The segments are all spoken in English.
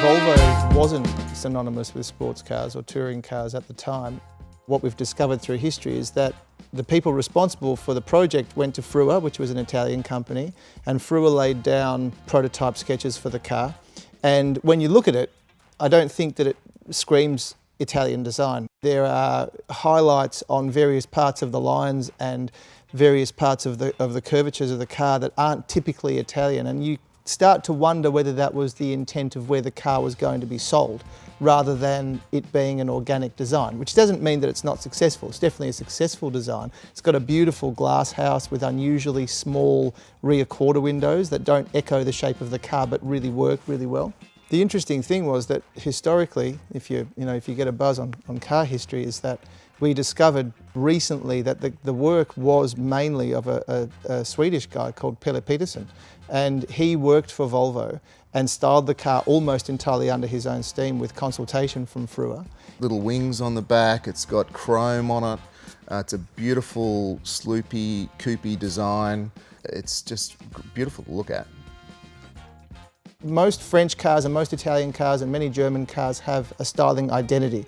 Volvo wasn't synonymous with sports cars or touring cars at the time. What we've discovered through history is that the people responsible for the project went to Frua, which was an Italian company, and Frua laid down prototype sketches for the car. And when you look at it, I don't think that it screams Italian design. There are highlights on various parts of the lines and various parts of the curvatures of the car that aren't typically Italian, and you start to wonder whether that was the intent of where the car was going to be sold, rather than it being an organic design, which doesn't mean that it's not successful. It's definitely a successful design. It's got a beautiful glass house with unusually small rear quarter windows that don't echo the shape of the car but really work really well. The interesting thing was that historically, if you get a buzz on car history, is that we discovered recently that the work was mainly of a Swedish guy called Pelle Peterson, and he worked for Volvo and styled the car almost entirely under his own steam with consultation from Frua. Little wings on the back, it's got chrome on it, it's a beautiful sloopy, coupey design. It's just beautiful to look at. Most French cars and most Italian cars and many German cars have a styling identity,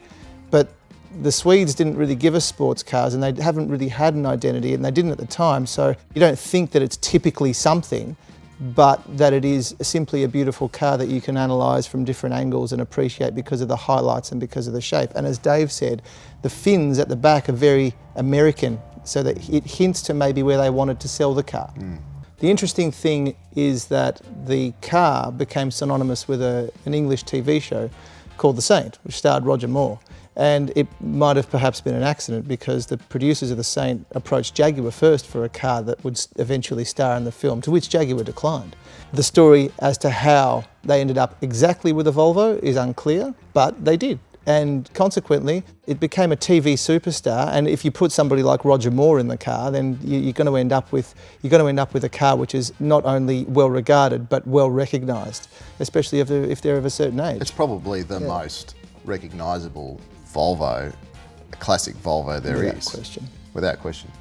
but the Swedes didn't really give us sports cars, and they haven't really had an identity, and they didn't at the time, so you don't think that it's typically something, but that it is simply a beautiful car that you can analyse from different angles and appreciate because of the highlights and because of the shape. And as Dave said, the fins at the back are very American, so that it hints to maybe where they wanted to sell the car. The interesting thing is that the car became synonymous with an English TV show called The Saint, which starred Roger Moore. And it might have perhaps been an accident, because the producers of The Saint approached Jaguar first for a car that would eventually star in the film, to which Jaguar declined. The story as to how they ended up exactly with a Volvo is unclear, but they did. And consequently, it became a TV superstar. And if you put somebody like Roger Moore in the car, then you're going to end up with a car which is not only well regarded but well recognised, especially if they're of a certain age. It's probably the most recognisable Volvo, classic Volvo there is. Without question. Without question.